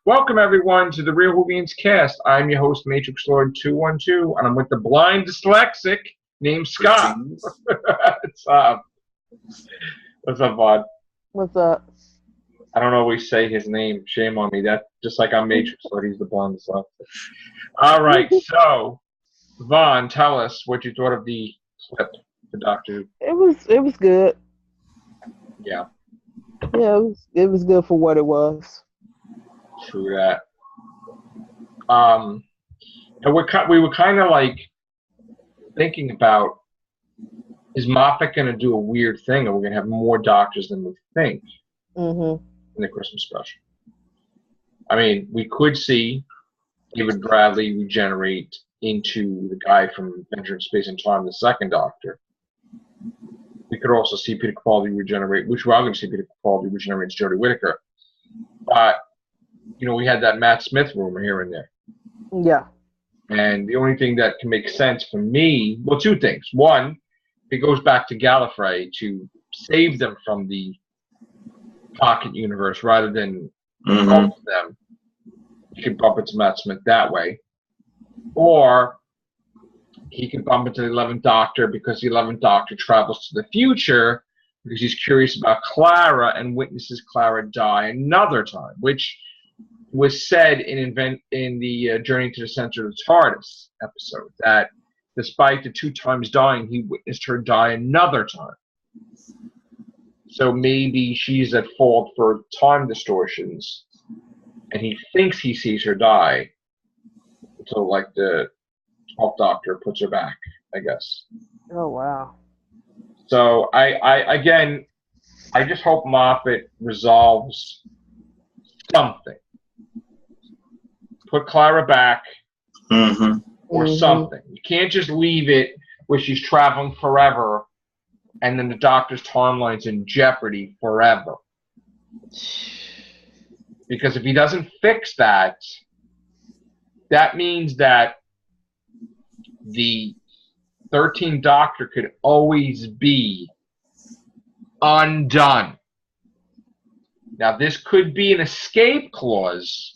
Welcome, everyone, to the Real Whovians cast. I'm your host, Matrix Lord 212, and I'm with the blind dyslexic named Scott. What's up? What's up, Vaughn? What's up? I don't always say his name. Shame on me. That just like I'm Matrix Lord, he's the blind dyslexic. All right, so Vaughn, tell us what you thought of the clip for Doctor Who. It was good. Yeah. Yeah, it was good for what it was. True that. And we were kind of like thinking about, is Moffat going to do a weird thing, or we're going to have more doctors than we think in the Christmas special? I mean, we could see David Bradley regenerate into the guy from Adventure in Space and Time, the second Doctor. We could also see Peter Capaldi regenerate, which we're all going to see Peter Capaldi regenerate as Jodie Whittaker. But you know, we had that Matt Smith rumor here and there. Yeah. And the only thing that can make sense for me, well, two things. One, it goes back to Gallifrey to save them from the pocket universe rather than help them. You could bump into Matt Smith that way. Or he could bump into the 11th Doctor because the 11th Doctor travels to the future because he's curious about Clara and witnesses Clara die another time, which was said in the Journey to the Center of the TARDIS episode, that despite the 2 times dying, he witnessed her die another time. So maybe she's at fault for time distortions, and he thinks he sees her die until, like, the 12th Doctor puts her back, I guess. Oh, wow. So, I just hope Moffat resolves something. Put Clara back or something. You can't just leave it where she's traveling forever and then the Doctor's timeline's in jeopardy forever. Because if he doesn't fix that, that means that the 13th Doctor could always be undone. Now, this could be an escape clause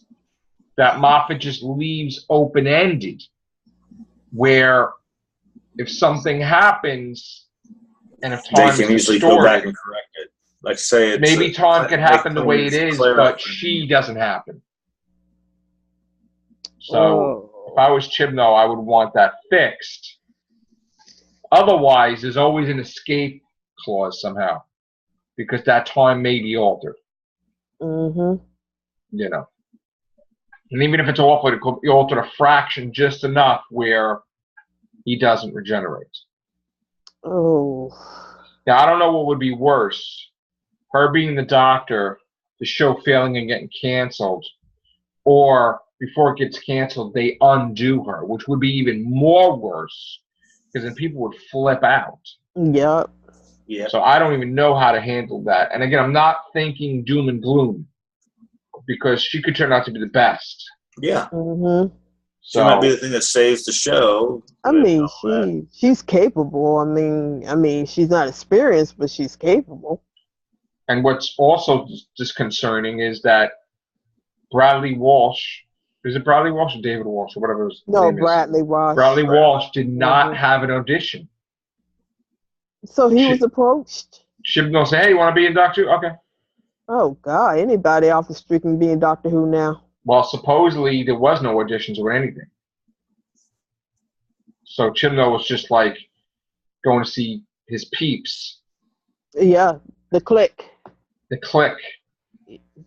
that Moffat just leaves open-ended, where if something happens and if time they can is usually distorted, go back and correct it. Like say it's maybe time could happen the way it is, but she doesn't happen. So if I was Chibnall, I would want that fixed. Otherwise, there's always an escape clause somehow, because that time may be altered. You know. And even if it's altered, it could be altered a fraction just enough where he doesn't regenerate. Oh. Now, I don't know what would be worse. Her being the Doctor, the show failing and getting canceled, or before it gets canceled, they undo her, which would be even more worse, because then people would flip out. Yep. Yeah. So I don't even know how to handle that. And again, I'm not thinking doom and gloom, because she could turn out to be the best. Yeah. So She might be the thing that saves the show. I mean, she's capable. I mean, she's not experienced, but she's capable. And what's also disconcerting is that Bradley Walsh, is it Bradley Walsh or David Walsh or whatever his name is? Bradley Walsh. Bradley Walsh did not have an audition. So he was approached. Chibnall said, "Hey, you want to be in Doctor Who?" Okay. Oh God! Anybody off the street can be in Doctor Who now. Well, supposedly there was no auditions or anything. So Chibnall was just like going to see his peeps. Yeah, the click. The click.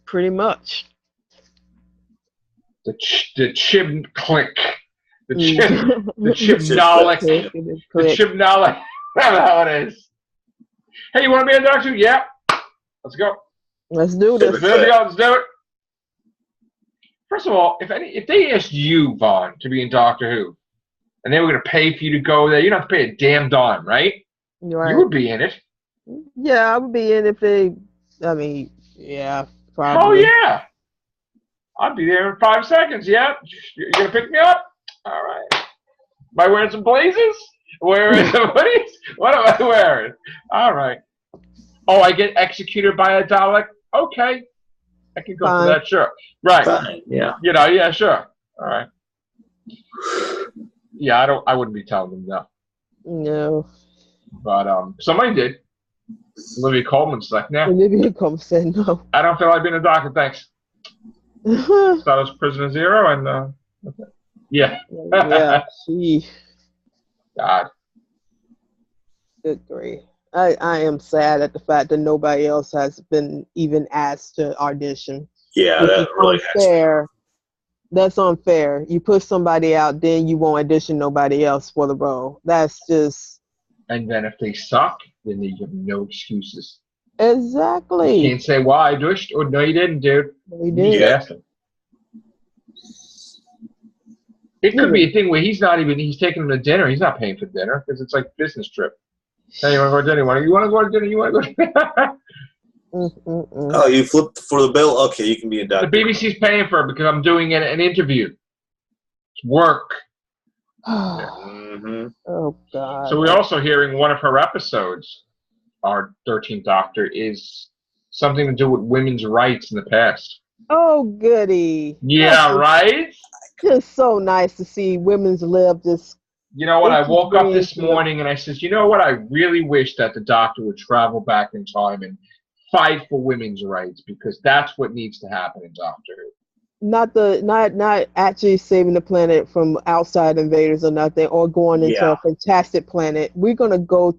Pretty much. The chib click. The chibnalic. The chibnalic. That's how it is. Hey, you want to be a Doctor? Yeah. Let's go. Let's do this. Let's do it. First of all, if they asked you, Vaughn, to be in Doctor Who, and they were going to pay for you to go there, you don't have to pay a damn dime, right? Right. You would be in it. Yeah, I would be in if they. I mean, yeah, probably. Oh yeah. I'd be there in 5 seconds. Yeah. You're going to pick me up? All right. Am I wearing some blazers? Wearing some hoodies? What am I wearing? All right. Oh, I get executed by a Dalek? Okay. I can go for that, sure. Right. Fine. Yeah. You know, yeah, sure. All right. Yeah, I wouldn't be telling them no. No. But somebody did. Olivia Colman's like, nah. Olivia Colman said no. I don't feel like being a doctor, thanks. Thought I was Prisoner Zero, and okay. Yeah. Yeah, she. God. Good grief. I am sad at the fact that nobody else has been even asked to audition. Yeah, that really unfair. That's unfair. You put somebody out, then you won't audition nobody else for the role. That's just. And then if they suck, then you have no excuses. Exactly. You can't say, well, I auditioned. Or, no, you didn't, dude. We did. It could be a thing where he's taking them to dinner. He's not paying for dinner because it's like a business trip. Hey, you want to go to dinner? You want to go to dinner? You want to go to dinner? Oh, you flipped for the bill? Okay, you can be a doctor. The BBC's paying for it because I'm doing an interview. It's work. Oh, God. So we're also hearing one of her episodes, our 13th Doctor, is something to do with women's rights in the past. Oh, goody. Yeah, right? Just so nice to see women's lib just. You know what? I woke up this morning and I said, you know what? I really wish that the Doctor would travel back in time and fight for women's rights because that's what needs to happen in Doctor Who. Not actually saving the planet from outside invaders or nothing, or going into a fantastic planet. We're gonna go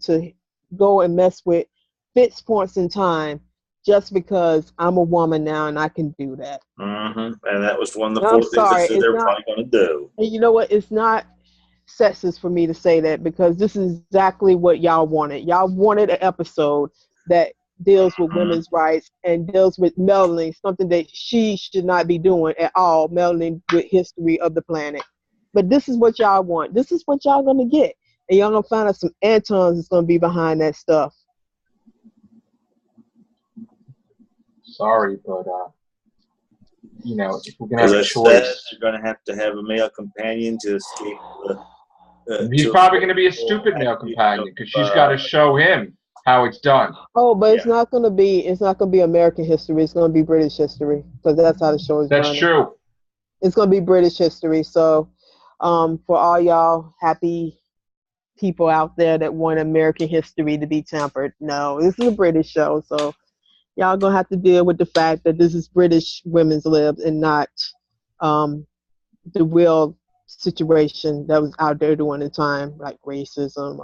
and mess with fixed points in time just because I'm a woman now and I can do that. And that was one of the 4 things that they're probably gonna do. And you know what? It's not sexist for me to say that because this is exactly what y'all wanted. Y'all wanted an episode that deals with women's rights and deals with meddling, something that she should not be doing at all, meddling with history of the planet. But this is what y'all want. This is what y'all gonna get. And y'all gonna find out some Antons that's gonna be behind that stuff. Sorry, but you know, if we're gonna have a choice, you're gonna have to have a male companion to escape the. He's probably gonna be a stupid male companion because she's got to show him how it's done. Oh, but it's not gonna be American history. It's gonna be British history because that's how the show is running. That's true. It's gonna be British history. So, for all y'all happy people out there that want American history to be tampered, no, this is a British show. So, y'all gonna have to deal with the fact that this is British women's libs and not the real situation that was out there during the time, like racism,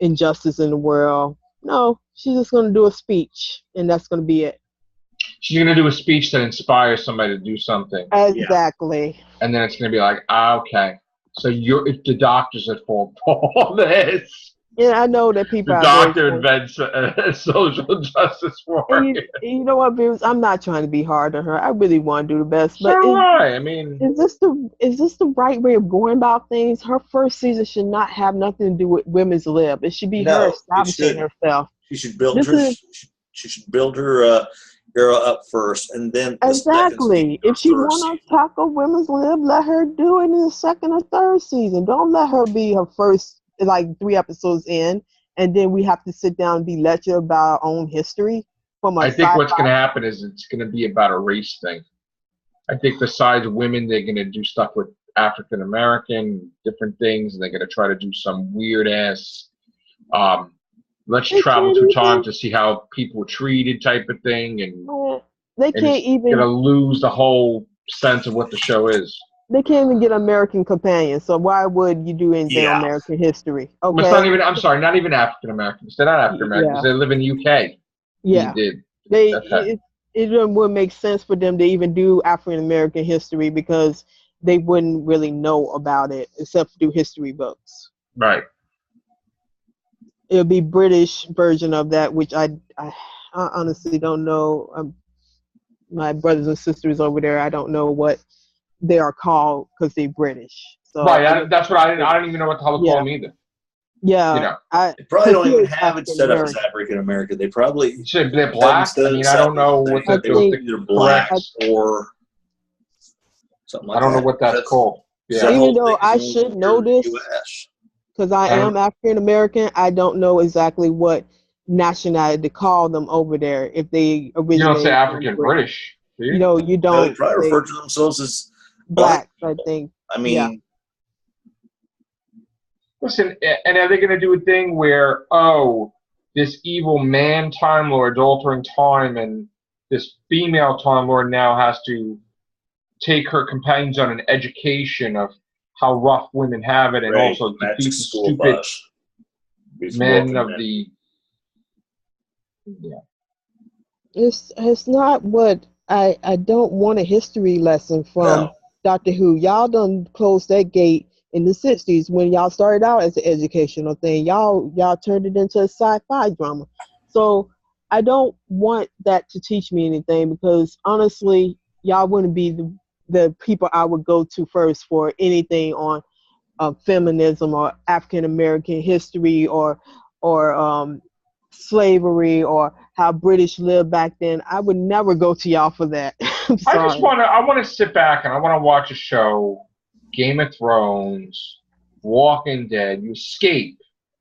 injustice in the world. No, she's just going to do a speech, and that's going to be it. She's going to do a speech that inspires somebody to do something. Exactly. And then it's going to be like, okay, so it's the doctor's at fault for all this. Yeah, I know that people. The doctor invents social justice for her. You know what, Bruce? I'm not trying to be hard on her. I really want to do the best. So do I. I mean, is this the right way of going about things? Her first season should not have nothing to do with women's lib. It should be her establishing herself. She should build her. She should build her era up first, and then exactly. If she want to tackle women's lib, let her do it in the second or third season. Don't let her be her first. Like 3 episodes in, and then we have to sit down and be lectured about our own history. I think what's going to happen is it's going to be about a race thing. I think besides women, they're going to do stuff with African American, different things, and they're going to try to do some weird ass. Let's travel through time to see how people were treated, type of thing, and they can't even going to lose the whole sense of what the show is. They can't even get American companions, so why would you do anything on American history? Okay. It's not even. I'm sorry, not even African Americans. They're not African Americans. They live in the UK. Yeah. It wouldn't make sense for them to even do African American history because they wouldn't really know about it except through history books. Right. It would be British version of that, which I honestly don't know. My brothers and sisters over there, I don't know what they are called because they're British. So right, that's what I don't even know what the hell to call them either. Yeah, you know, they probably don't even have it set up as African American. They probably they're black. I mean, I don't know what that's either black or something like that. I don't know what that's called. Yeah. Even though I should know this because I am African American, I don't know exactly what nationality to call them over there if they You don't say originate African from Britain. British, do you? You know, you No, they don't probably say refer to themselves as blacks, I people. think. I mean, Listen, and are they going to do a thing where, oh, this evil man Time Lord's altering time, and this female Time Lord now has to take her companions on an education of how rough women have it, and right, also defeat magic the school stupid bus. These men woken of men. the. Yeah. It's not what I don't want a history lesson from No. Doctor Who. Y'all done closed that gate in the 60s when y'all started out as an educational thing. Y'all turned it into a sci-fi drama. So I don't want that to teach me anything, because honestly, y'all wouldn't be the people I would go to first for anything on feminism or African American history or slavery or how British lived back then. I would never go to y'all for that. I'm sorry. I want to sit back and I want to watch a show, Game of Thrones, Walking Dead. You escape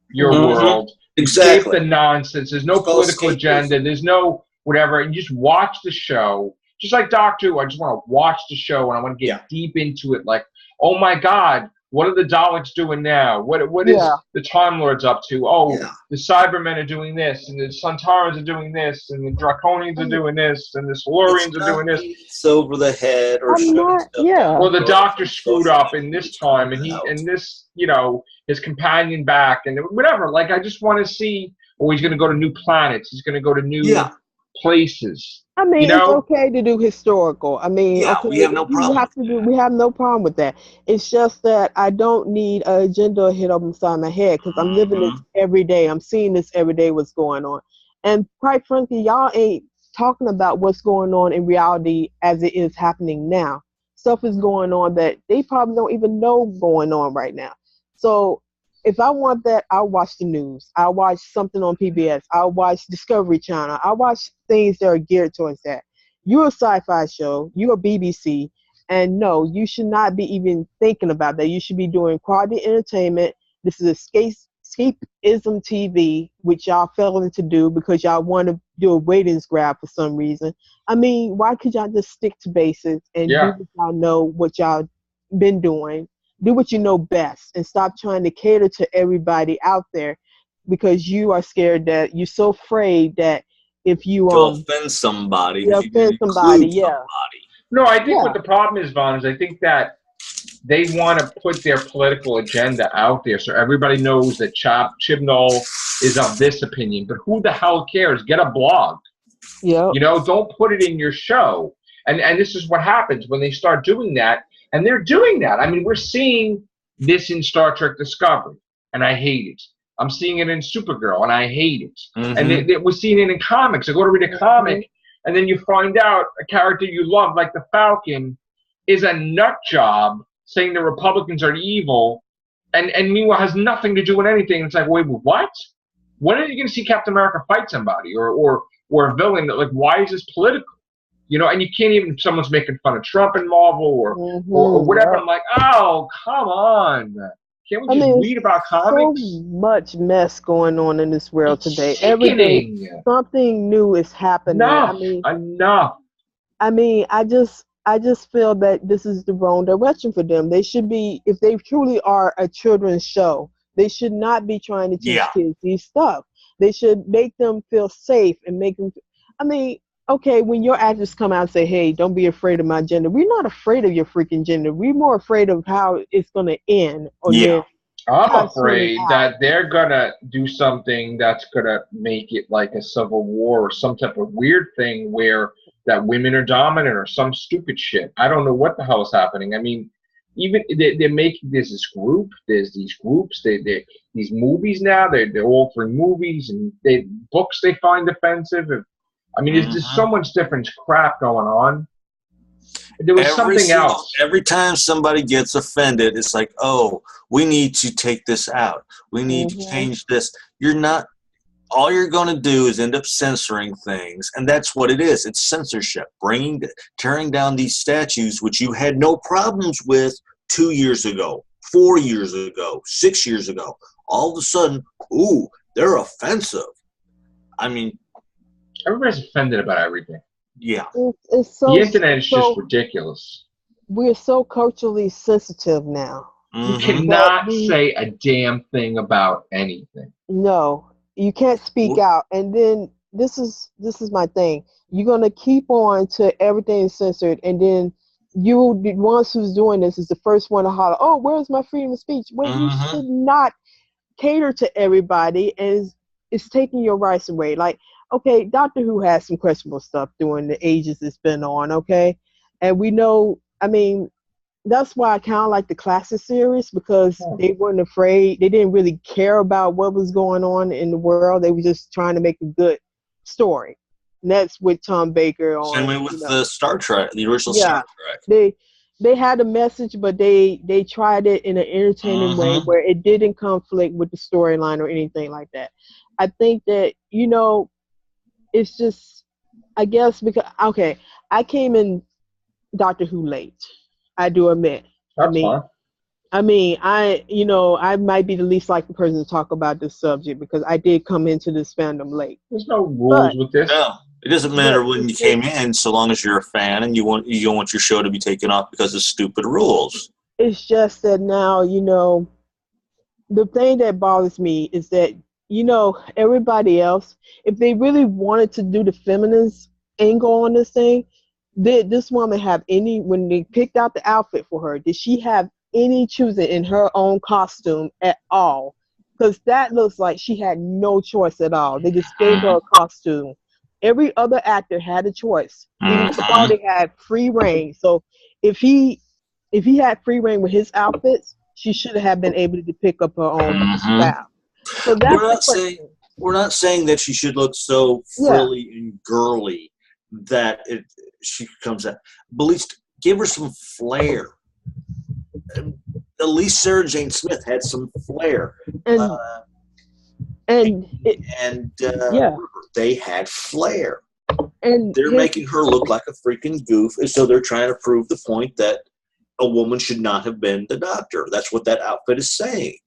your world. You escape Exactly. the nonsense. There's no It's called political escapism. agenda. There's no whatever. And you just watch the show. Just like Doctor Who, I just want to watch the show and I want to get deep into it. Like, oh my God, what are the Daleks doing now? What is the Time Lords up to? Oh, the Cybermen are doing this, and the Suntarans are doing this, and the Draconians are doing this, and the Silurians are doing this. It's over the head or I'm not, Well, the Doctor screwed up in this time, and this, you know, his companion back, and whatever. Like, I just want to see. Oh, he's going to go to new planets. He's going to go to new places. I mean, you know? it's okay to do historical. I mean, okay, we have no problem. We have no problem with that. It's just that I don't need an agenda hit up inside my head, because I'm living this every day. I'm seeing this every day, what's going on. And quite frankly, y'all ain't talking about what's going on in reality as it is happening now. Stuff is going on that they probably don't even know going on right now. So if I want that, I'll watch the news. I'll watch something on PBS. I'll watch Discovery Channel. I'll watch things that are geared towards that. You're a sci-fi show. You're a BBC. And no, you should not be even thinking about that. You should be doing quality entertainment. This is escapism TV, which y'all failing to do because y'all want to do a ratings grab for some reason. I mean, why could y'all just stick to basics and do what y'all know, what y'all been doing? Do what you know best and stop trying to cater to everybody out there, because you are scared that you're so afraid that if you offend somebody, No, I think what the problem is, Vaughn, is I think that they want to put their political agenda out there so everybody knows that Chibnall is of this opinion. But who the hell cares? Get a blog. Yeah. You know, don't put it in your show. And this is what happens when they start doing that. And they're doing that. I mean, we're seeing this in Star Trek Discovery, and I hate it. I'm seeing it in Supergirl, and I hate it. And we're seeing it in comics. I go to read a comic, and then you find out a character you love, like the Falcon, is a nut job saying the Republicans are evil, and meanwhile has nothing to do with anything. It's like, wait, what? When are you going to see Captain America fight somebody or a villain? Like, why is this political? You know, and you can't even, someone's making fun of Trump in Marvel or whatever. I'm like, oh, come on. Can't we just read about comics? So much mess going on in this world today. Every day, something new is happening. Enough. I mean, I just feel that this is the wrong direction for them. They should be, if they truly are a children's show, they should not be trying to teach kids these stuff. They should make them feel safe and make them, I mean, okay, when your actors come out and say, hey, don't be afraid of my gender, we're not afraid of your freaking gender. We're more afraid of how it's going to end. I'm afraid that they're going to do something that's going to make it like a civil war or some type of weird thing where that women are dominant or some stupid shit. I don't know what the hell is happening. I mean, even they're making there's these groups, these movies now, they're altering movies and books they find offensive. I mean, there's just so much different crap going on. There was something else. Every time somebody gets offended, it's like, oh, we need to take this out. We need to change this. All you're going to do is end up censoring things, and that's what it is. It's censorship, tearing down these statues, which you had no problems with 2 years ago, 4 years ago, 6 years ago. All of a sudden, ooh, they're offensive. I mean, everybody's offended about everything. Yeah. It's so, the internet is just ridiculous. We're so culturally sensitive now. You Mm-hmm. cannot say a damn thing about anything. No, you can't speak out. And then this is my thing. You're gonna keep on to everything is censored, and then you, the ones who's doing this, is the first one to holler, "Oh, where's my freedom of speech?" When you should not cater to everybody, and it's taking your rights away. Like, okay, Doctor Who has some questionable stuff during the ages it's been on, okay, and we know. I mean, that's why I kind of like the classic series, because they weren't afraid. They didn't really care about what was going on in the world. They were just trying to make a good story. And that's with Tom Baker on. Same way with the Star Trek, the original Star Trek. They had a message, but they tried it in an entertaining way where it didn't conflict with the storyline or anything like that. I think that, it's just, I guess, because, okay, I came in Doctor Who late. I do admit. That's fine. I mean, I might be the least likely person to talk about this subject because I did come into this fandom late. There's no rules with this. No, it doesn't matter when you came in, so long as you're a fan and you don't want your show to be taken off because of stupid rules. It's just that now, the thing that bothers me is that, everybody else, if they really wanted to do the feminist angle on this thing, did this woman have any, when they picked out the outfit for her, did she have any choosing in her own costume at all? Because that looks like she had no choice at all. They just gave her a costume. Every other actor had a choice. Even Capaldi had free reign. So if he had free reign with his outfits, she should have been able to pick up her own style. So that's we're not saying that she should look so frilly and girly that she comes out. But at least give her some flair. At least Sarah Jane Smith had some flair. They had flair. And they're making her look like a freaking goof, and so they're trying to prove the point that a woman should not have been the Doctor. That's what that outfit is saying.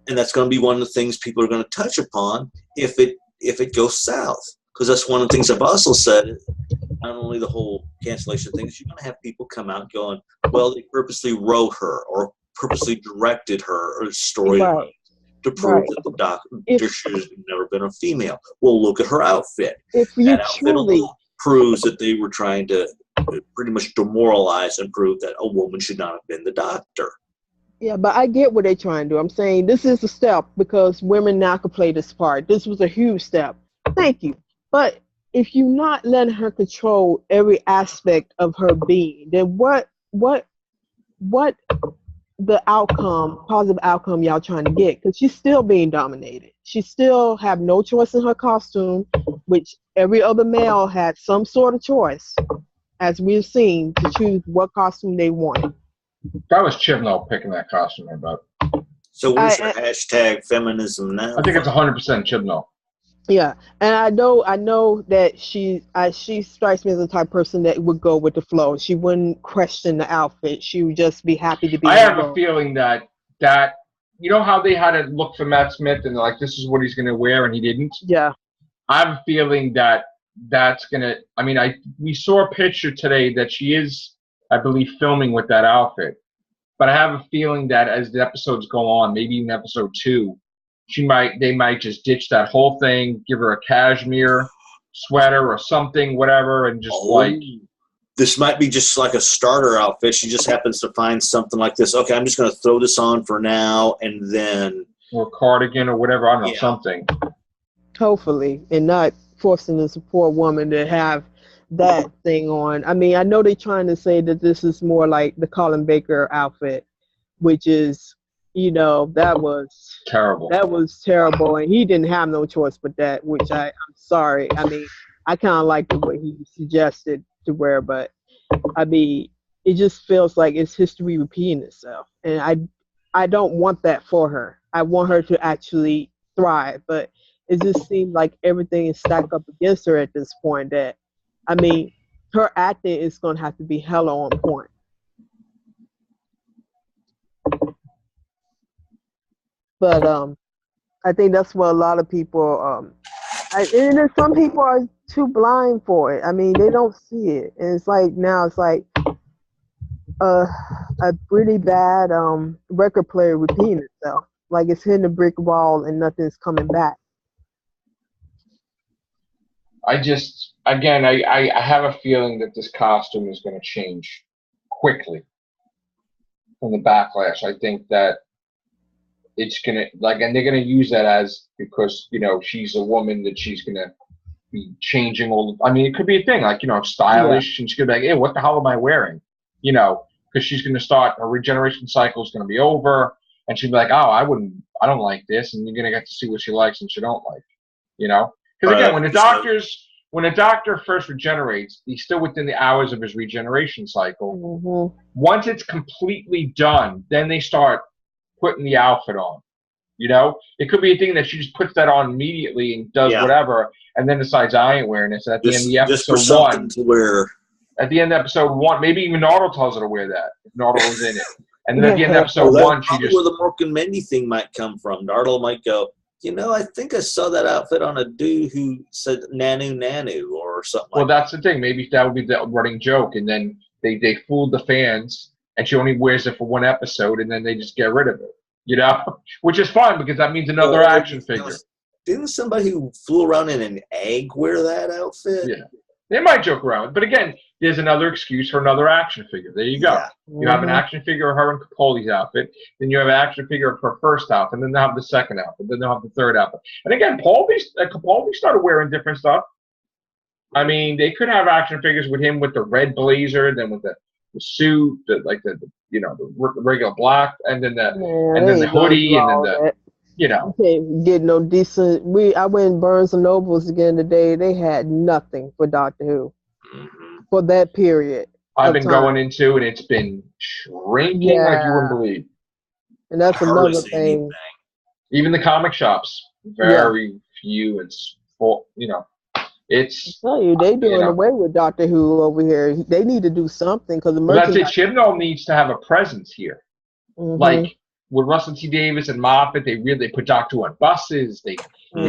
And that's going to be one of the things people are going to touch upon if it goes south. Because that's one of the things I've also said. Not only the whole cancellation thing, is you're going to have people come out going, well, they purposely wrote her or purposely directed her or storyline to prove that the Doctor should have never been a female. Well, look at her outfit. That outfit alone proves that they were trying to pretty much demoralize and prove that a woman should not have been the Doctor. Yeah, but I get what they're trying to do. I'm saying this is a step because women now can play this part. This was a huge step. Thank you. But if you're not letting her control every aspect of her being, then what the positive outcome y'all trying to get? Because she's still being dominated. She still have no choice in her costume, which every other male had some sort of choice, as we've seen, to choose what costume they wanted. That was Chibnall picking that costume about. So where's her hashtag feminism now? I think it's 100% Chibnall. Yeah, and I know that she strikes me as the type of person that would go with the flow. She wouldn't question the outfit. She would just be happy to be. I have a feeling that you know how they had to look for Matt Smith and like this is what he's going to wear and he didn't. Yeah. I have a feeling that that's going to. I mean, we saw a picture today that she is, I believe, filming with that outfit, but I have a feeling that as the episodes go on, maybe even episode 2. They might just ditch that whole thing, give her a cashmere sweater or something, whatever, and just this might be just like a starter outfit. She just happens to find something like this. Okay, I'm just going to throw this on for now, and then or cardigan or whatever. I don't know, something. Hopefully, and not forcing this poor woman to have that thing on. I mean, I know they're trying to say that this is more like the Colin Baker outfit, which is. That was terrible. That was terrible, and he didn't have no choice but that. Which I'm sorry. I mean, I kind of like the way he suggested to wear, but I mean, it just feels like it's history repeating itself, and I don't want that for her. I want her to actually thrive, but it just seems like everything is stacked up against her at this point. That I mean, her acting is going to have to be hella on point. But I think that's what a lot of people And then some people are too blind for it. I mean, they don't see it, and it's like now it's like a pretty bad record player repeating itself. Like it's hitting a brick wall and nothing's coming back. I just, again, I have a feeling that this costume is going to change quickly from the backlash. I think that it's going to, like, and they're going to use that as, because, you know, she's a woman, that she's going to be changing all, I mean, it could be a thing, like, you know, stylish, and she's going to be like, hey, what the hell am I wearing? You know, because she's going to start, her regeneration cycle is going to be over, and she'll be like, oh, I don't like this, and you're going to get to see what she likes and she don't like, you know? Because again, when a doctor first regenerates, he's still within the hours of his regeneration cycle. Mm-hmm. Once it's completely done, then they start putting the outfit on. You know, it could be a thing that she just puts that on immediately and does whatever, and then decides I ain't wearing this. At the end of the episode one, to wear. At the end of episode one, maybe even Nardole tells her to wear that if Nardole was in it. And then at the end of episode one, she just where the Mork and Mindy thing might come from. Nardole might go, you know, I think I saw that outfit on a dude who said Nanu Nanu or something. Well, that's the thing. Maybe that would be the running joke, and then they fooled the fans, and she only wears it for one episode, and then they just get rid of it. You know, which is fine because that means another action figure. Didn't somebody who flew around in an egg wear that outfit? Yeah, they might joke around, but again, there's another excuse for another action figure. There you go. Yeah. You have an action figure of her in Capoli's outfit, then you have an action figure of her first outfit, and then they'll have the second outfit, then they'll have the third outfit. And again, Capaldi started wearing different stuff. I mean, they could have action figures with him with the red blazer, then with the suit, the regular black, and then the hoodie, and then the, you know. You can't get no decent. I went Barnes and Nobles again today. They had nothing for Doctor Who for that period. I've been going into, and it's been shrinking like you wouldn't believe. And that's another thing. Even the comic shops, very few. It's full, you know. It's. I tell you, they doing away with Doctor Who over here. They need to do something because the merchandise. That's it. Chibnall needs to have a presence here. Like with Russell T Davies and Moffat, they put Doctor Who on buses. They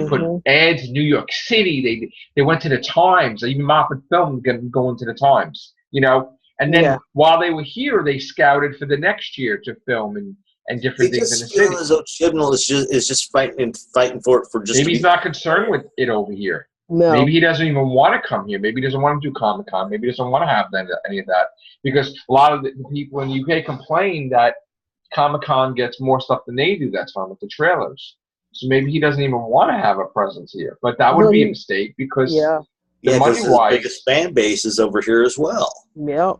put ads in New York City. They went to the Times. Even Moffat filmed going to the Times. You know, and then while they were here, they scouted for the next year to film and different things in the city. As though Chibnall is just fighting for it for just. Maybe he's not concerned with it over here. No. Maybe he doesn't even want to come here. Maybe he doesn't want to do Comic-Con. Maybe he doesn't want to have any of that. Because a lot of the people in the UK complain that Comic-Con gets more stuff than they do that's fun with the trailers. So maybe he doesn't even want to have a presence here. But that would be a mistake because the money-wise, his biggest fan base is over here as well. Yep.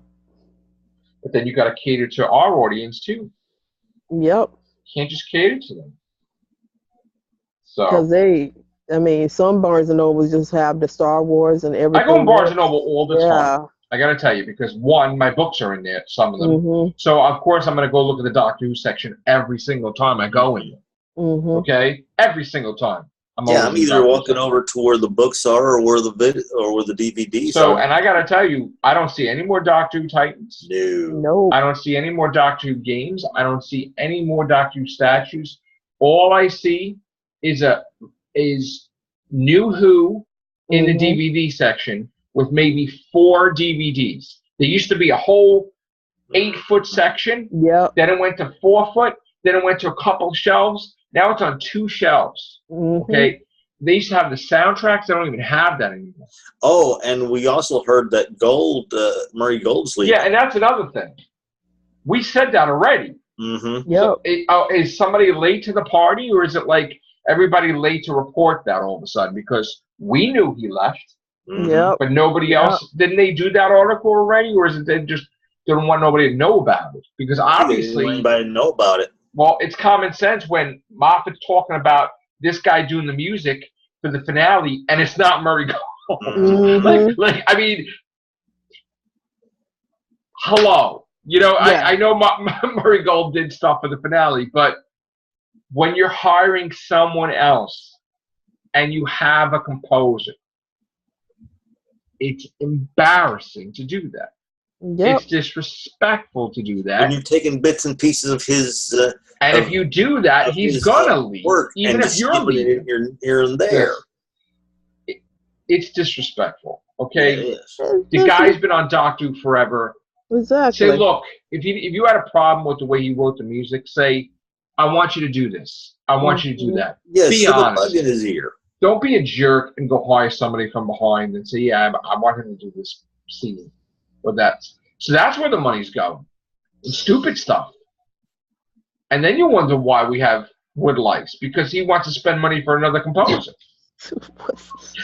But then you got to cater to our audience too. Yep. You can't just cater to them. So. Because some Barnes and Nobles just have the Star Wars and everything. I go in Barnes and Noble all the time. I got to tell you, because one, my books are in there, some of them. So, of course, I'm going to go look at the Doctor Who section every single time I go in there. Okay? Every single time. I'm either walking over to where the books are or where the DVDs are. So, and I got to tell you, I don't see any more Doctor Who Titans. No. I don't see any more Doctor Who games. I don't see any more Doctor Who statues. All I see is New Who in the DVD section with maybe 4 DVDs. There used to be a whole 8-foot section. Yep. Then it went to 4 foot. Then it went to a couple shelves. Now it's on 2 shelves. Okay. They used to have the soundtracks. They don't even have that anymore. Oh, and we also heard that Murray Gold's leaving. Yeah, and that's another thing. We said that already. Yep. So, is somebody late to the party, or is it like everybody late to report that all of a sudden? Because we knew he left. Yep. But nobody else. Didn't they do that article already, or is it they just didn't want nobody to know about it? Because obviously, anybody know about it. Well, it's common sense when Moffat's talking about this guy doing the music for the finale, and it's not Murray Gold. like, I mean, hello. You know, I know Murray Gold did stuff for the finale, but when you're hiring someone else and you have a composer, it's embarrassing to do that. Yep. It's disrespectful to do that. When you're taking bits and pieces of his... and if you do that, he's going to leave. Even if you're leaving. Here and there. it's disrespectful. Yeah, Okay, it is. the guy's been on Doctor Who forever. Exactly. Say, look, if you had a problem with the way he wrote the music, say, I want you to do this. I want you to do that. Yeah, Be shove a honest. bug in his ear. Don't be a jerk and go hire somebody from behind and say, yeah, I want him to do this scene or that. So that's where the money's going. And stupid stuff. And then you wonder why we have Woodlights, because he wants to spend money for another composer.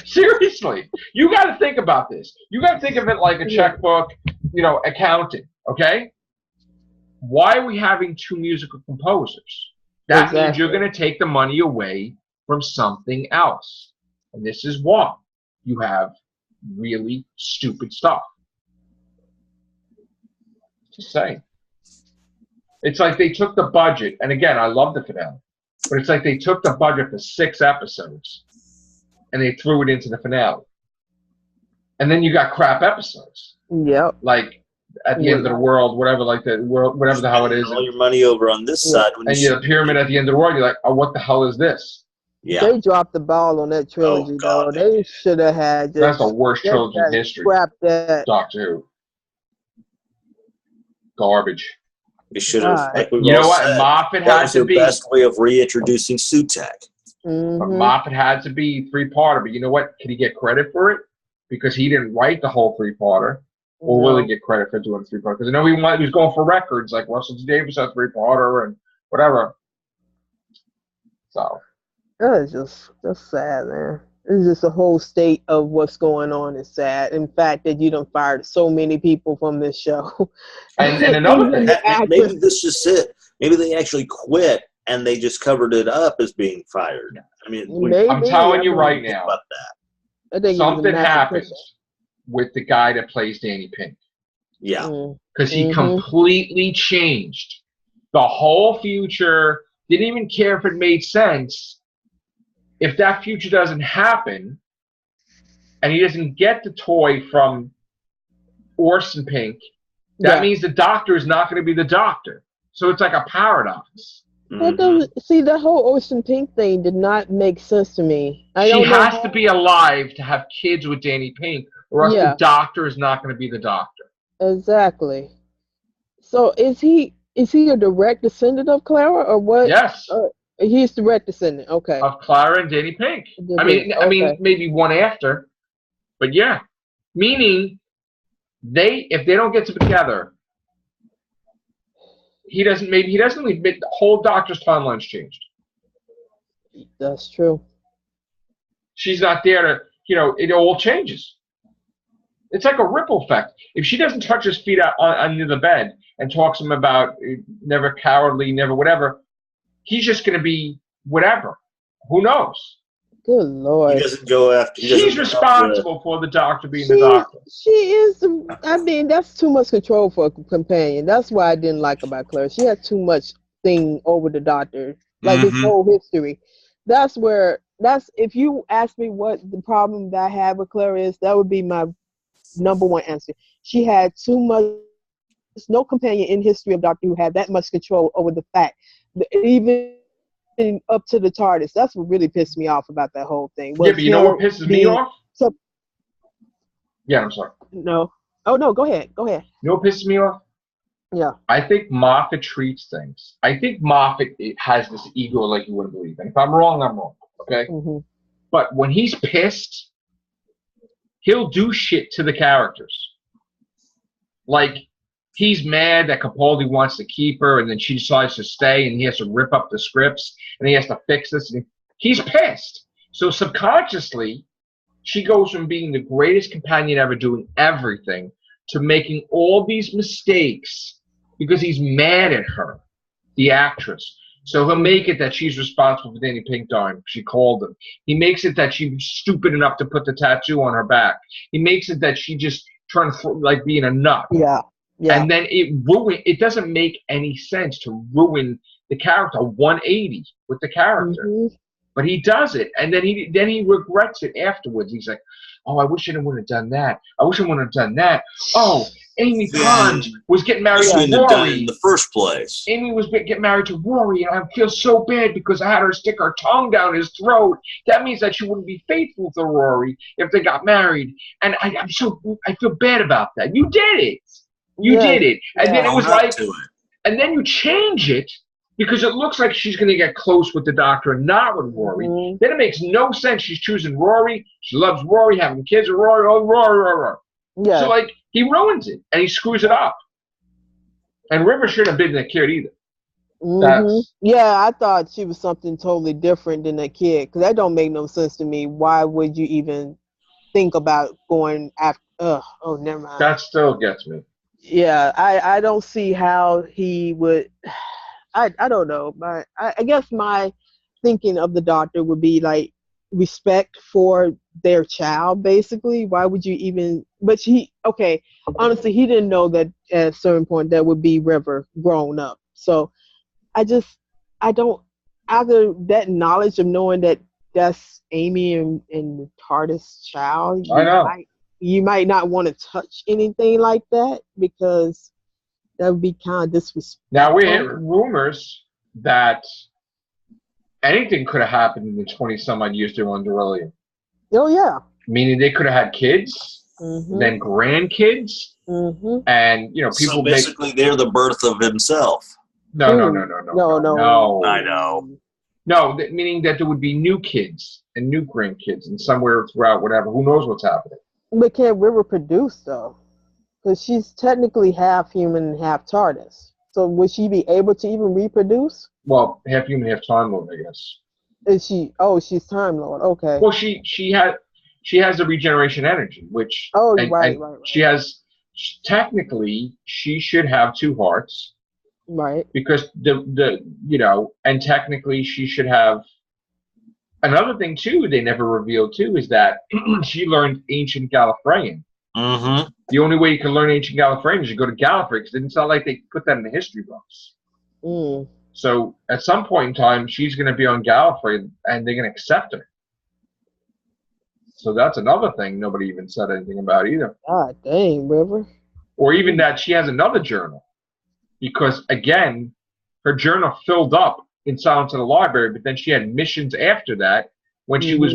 Seriously, you got to think about this. You got to think of it like a checkbook, accounting. Okay, why are we having two musical composers? That means you're going to take the money away from something else, and this is why you have really stupid stuff. Just saying. It's like they took the budget, and again, I love the finale, but it's like they took the budget for 6 episodes and they threw it into the finale. And then you got crap episodes. Yep. Like at the end of the world, whatever, like the world, whatever the hell it is. All your money over on this side. When and you have the pyramid at the end of the world, you're like, oh, what the hell is this? Yeah. They dropped the ball on that trilogy, though. They should have had just... That's the worst trilogy in history. Scrap that. Doctor Who. Garbage. They should have, like you know what? Moffat had to be... That was the best way of reintroducing Sutek. But Moffat had to be 3-parter, but you know what? Can he get credit for it? Because he didn't write the whole 3-parter. Or will he get credit for doing 3-parter? Because I know he was going for records, like Russell T Davies had 3-parter and whatever. So. That's sad, man. It's just a whole state of what's going on is sad. In fact, that you done fired so many people from this show. And another thing. Maybe this is it. Maybe they actually quit and they just covered it up as being fired. I mean, I'm telling you right now, about that. Something happens with the guy that plays Danny Pink. Yeah. Because he completely changed the whole future, didn't even care if it made sense. If that future doesn't happen, and he doesn't get the toy from Orson Pink, that means the Doctor is not going to be the Doctor. So it's like a paradox. That doesn't, see, the whole Orson Pink thing did not make sense to me. She has to be alive to have kids with Danny Pink, or else the Doctor is not going to be the Doctor. Exactly. So is he a direct descendant of Clara, or what? Yes. He's direct descendant. Okay. Of Clara and Danny Pink. I mean, maybe one after, but yeah. Meaning, if they don't get together. He doesn't leave. The whole Doctor's timeline's changed. That's true. She's not there to, it all changes. It's like a ripple effect. If she doesn't touch his feet under the bed and talks to him about never cowardly, never whatever, he's just going to be whatever. Who knows? Good Lord. He doesn't go after. She's responsible for the Doctor being the Doctor. She is. I mean, that's too much control for a companion. That's why I didn't like about Claire. She has too much thing over the Doctor, like his whole history. If you ask me what the problem that I have with Claire is, that would be my number one answer. She had too much. There's no companion in history of Doctor who had that much control over the fact that even up to the TARDIS. That's what really pissed me off about that whole thing. Yeah, but you know what pisses me off? Yeah, I'm sorry. No. Oh, no, go ahead. Go ahead. You know what pisses me off? Yeah. I think Moffat treats things. I think Moffat has this ego like you wouldn't believe. And if I'm wrong, I'm wrong. Okay? But when he's pissed, he'll do shit to the characters. Like, he's mad that Capaldi wants to keep her, and then she decides to stay, and he has to rip up the scripts, and he has to fix this. And he's pissed. So subconsciously, she goes from being the greatest companion ever, doing everything, to making all these mistakes because he's mad at her, the actress. So he'll make it that she's responsible for Danny Pink dying. She called him. He makes it that she's stupid enough to put the tattoo on her back. He makes it that she just trying to like being a nut. Yeah. Yeah. And then it doesn't make any sense to ruin the character 180 with the character. But he does it, and then he regrets it afterwards. He's like, oh, I wish I wouldn't have done that. I wish I wouldn't have done that. Oh, Amy Then Pond was getting married you to shouldn't have done it Rory. in the first place. Amy was getting married to Rory, and I feel so bad because I had her stick her tongue down his throat. That means that she wouldn't be faithful to Rory if they got married. And I feel bad about that. You did it. You did it. And then it was like, and then you change it because it looks like she's going to get close with the doctor and not with Rory. Then it makes no sense. She's choosing Rory. She loves Rory, having kids with Rory. Oh, Rory. Yeah. So, like, he ruins it, and he screws it up. And River shouldn't have been that kid either. Yeah, I thought she was something totally different than that kid, because that don't make no sense to me. Why would you even think about going after? Oh, never mind. That still gets me. Yeah, I don't see how he would. I don't know, but I guess my thinking of the doctor would be like respect for their child, basically. Why would you even? But honestly, he didn't know that at a certain point that would be River grown up. So I don't, either that knowledge of knowing that that's Amy and Tardis' child. I know. You might not want to touch anything like that because that would be kind of disrespectful. Now we hear rumors that anything could have happened in the 20-some-odd years they were under Aurelian. Oh, yeah. Meaning they could have had kids, then grandkids, and, you know, people... So basically they're the birth of himself. No. I know. No, meaning that there would be new kids and new grandkids and somewhere throughout whatever. Who knows what's happening. But can't River produce, though? Because she's technically half human and half TARDIS. So would she be able to even reproduce? Well, half human, half Time Lord, I guess. Is she? Oh, she's Time Lord. Okay. Well, she has the regeneration energy, which right. She has, technically she should have two hearts. Right. Because and technically she should have. Another thing too they never revealed too is that she learned ancient Gallifreyan. The only way you can learn ancient Gallifreyan is you go to Gallifrey, because it's not like they put that in the history books. So at some point in time, she's going to be on Gallifrey, and they're going to accept her. So that's another thing nobody even said anything about either. God dang, River. Or even that she has another journal, because again, her journal filled up in Silence of the Library, but then she had missions after that when she was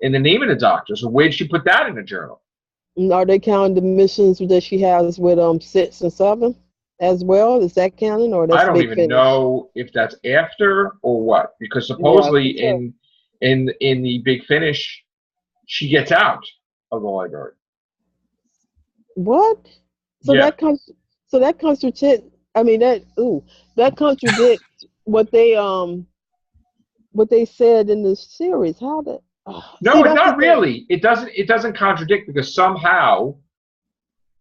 in the Name of the Doctor. So where'd she put that in the journal? Are they counting the missions that she has with 6 and 7 as well? Is that counting, or that's I don't even know if that's after or what, because supposedly in the Big Finish, she gets out of the library. What? So that comes. So that contradicts. I mean that contradicts what they said in the series. How that? No, not really. It doesn't contradict, because somehow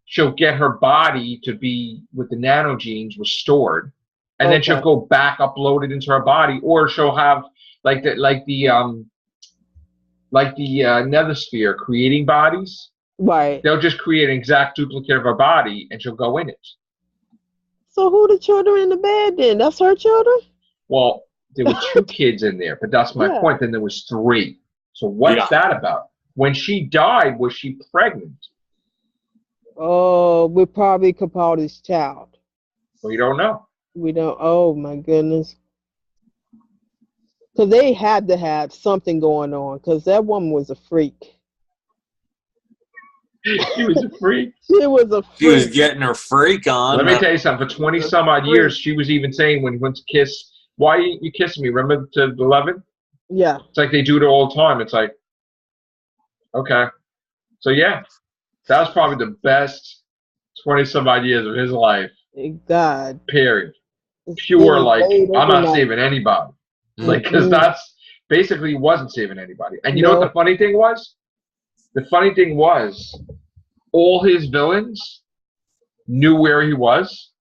she'll get her body to be with the nanogenes restored, and then she'll go back uploaded into her body, or she'll have like the Nethersphere creating bodies. Right. They'll just create an exact duplicate of her body, and she'll go in it. So who the children in the bed then? That's her children? Well, there were 2 kids in there, but that's my point. Then there was 3. So what's that about? When she died, was she pregnant? Oh, we're probably Capaldi's child. We don't know. We don't. Oh my goodness. Because they had to have something going on, because that woman was a freak. She was a freak. She was a freak. She was getting her freak on. Let me tell you something. For 20-some-odd years, she was even saying when he went to kiss, "Why are you kissing me?" Remember to 11? Yeah. It's like they do it all the time. It's like, okay. So, yeah, that was probably the best 20-some-odd years of his life. God. Period. Pure, like, I'm not saving anybody. Like, because that's basically, he wasn't saving anybody. And you know what the funny thing was? The funny thing was, all his villains knew where he was.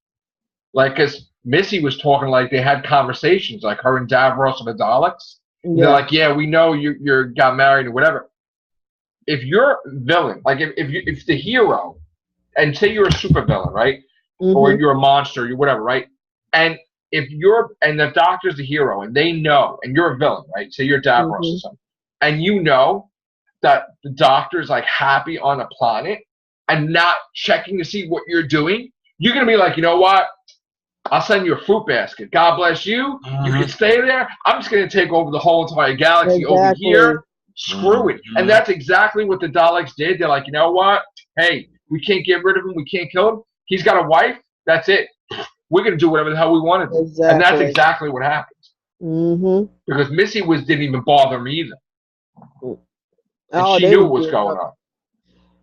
Like, because Missy was talking like they had conversations, like her and Davros and the Daleks. They're like, yeah, we know you got married or whatever. If you're villain, like if the hero, and say you're a supervillain, right? Or you're a monster, you're whatever, right? And if the doctor's the hero, and they know, and you're a villain, right? Say you're Davros or something, and you know that the doctor's like happy on a planet, and not checking to see what you're doing, you're going to be like, you know what? I'll send you a fruit basket. God bless you. You can stay there. I'm just going to take over the whole entire galaxy over here. Screw it. And that's exactly what the Daleks did. They're like, you know what? Hey, we can't get rid of him. We can't kill him. He's got a wife. That's it. We're going to do whatever the hell we want to do. Exactly. And that's exactly what happened. Because Missy didn't even bother me either. And she knew what was going on.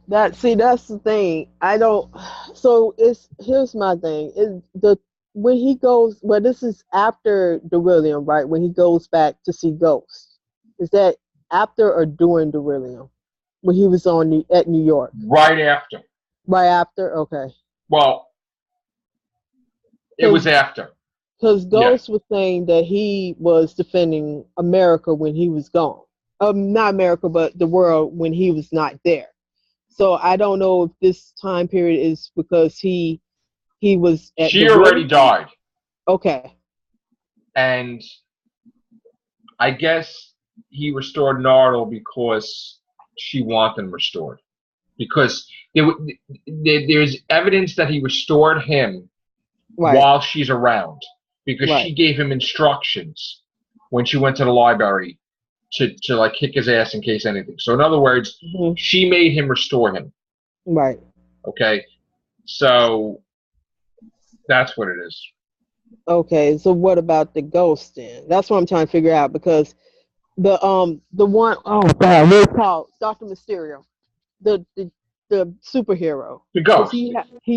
That's the thing. I don't. So here's my thing. When he goes, this is after Delirium, right? When he goes back to see Ghost, is that after or during Delirium? When he was at New York? Right after. Right after. Okay. Well, it was after. Because Ghost was saying that he was defending America when he was gone. Not America, but the world when he was not there. So I don't know if this time period is because he was at She already died. Okay. And I guess he restored Nardole because she wanted him restored. Because there's evidence that he restored him while she's around. Because she gave him instructions when she went to the library to like kick his ass in case anything. So in other words, she made him restore him. Right. Okay. So that's what it is. Okay. So what about the Ghost then? That's what I'm trying to figure out, because the one, oh God, what is it called? Dr. Mysterio, the superhero. The Ghost. He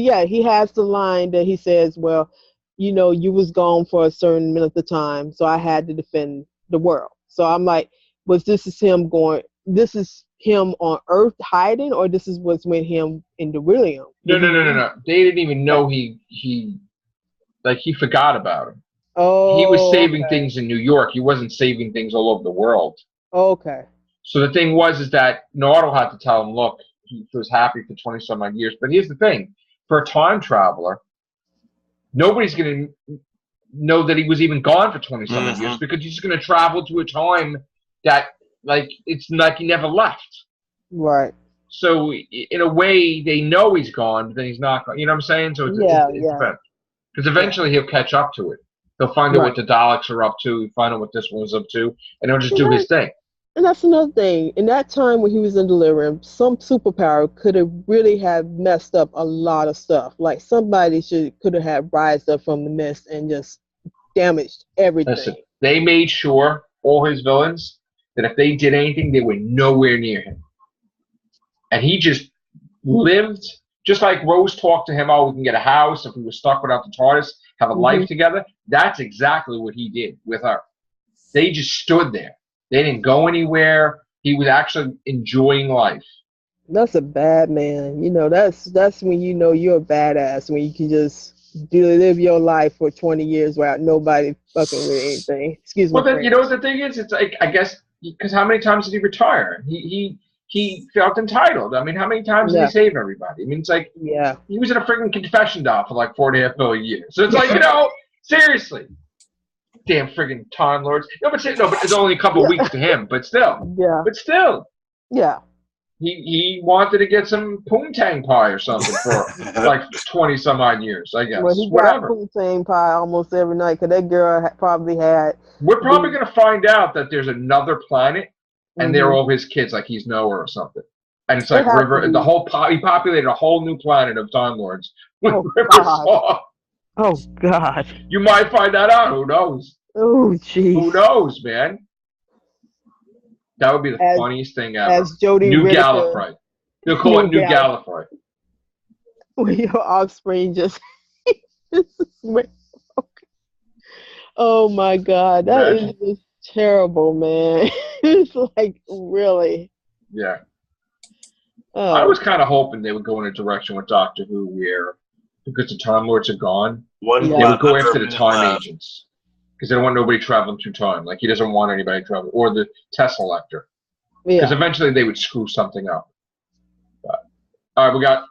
has the line that he says, well, you know, you was gone for a certain minute of time, so I had to defend the world. So I'm like, this is him on Earth hiding, or this was with him in Delirium? No. They didn't even know he forgot about him. Oh. He was saving things in New York. He wasn't saving things all over the world. Okay. So the thing is that Nardole had to tell him, look, he was happy for 20-some odd years. But here's the thing. For a time traveler, nobody's going to know that he was even gone for 20-some odd years, because he's going to travel to a time that, like, it's like he never left. Right. So in a way, they know he's gone, but then he's not gone. You know what I'm saying? So it's because eventually he'll catch up to it. He'll find out what the Daleks are up to. He'll find out what this one's up to, and he'll just do his thing. And that's another thing. In that time when he was in Delirium, some superpower could have really have messed up a lot of stuff. Like somebody could have had rised up from the mist and just damaged everything. Listen, they made sure, all his villains, that if they did anything, they were nowhere near him. And he just lived, just like Rose talked to him, we can get a house if we were stuck without the TARDIS, have a life together. That's exactly what he did with her. They just stood there. They didn't go anywhere. He was actually enjoying life. That's a bad man. You know, that's when you know you're a badass, when you can just live your life for 20 years without nobody fucking with anything. Excuse me. Well, you know what the thing is? It's like, I guess, because how many times did he retire? He felt entitled. I mean, how many times did he save everybody? I mean, it's like, he was in a freaking confession doll for like 4.5 million years. So it's like, you know, seriously. Damn friggin' Time Lords. No, but it's only a couple of weeks to him. But still. Yeah. But still. Yeah. He wanted to get some poontang pie or something for like 20-some odd years, I guess. Well, he got poontang pie almost every night, because that girl probably had. We're probably going to find out that there's another planet, and they're all his kids, like he's Noah or something. And it's like River, he populated a whole new planet of Time Lords with River Saw. Oh, God. You might find that out. Who knows? Oh, jeez. Who knows, man? That would be the funniest thing ever. As Jodie New Whittaker, Gallifrey. They'll call it New Gallifrey. When your offspring just... Oh, my God. That is just terrible, man. It's like, really? Yeah. I was kind of hoping they would go in a direction with Doctor Who where, because the Time Lords are gone, they would go after the Time Agents. Because they don't want nobody traveling through time. Like, he doesn't want anybody traveling. Or the Tesselector. Because eventually they would screw something up. But, all right, we got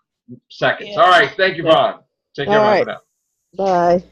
seconds. All right, thank you, Vaughn. Take care, bye for now. Bye.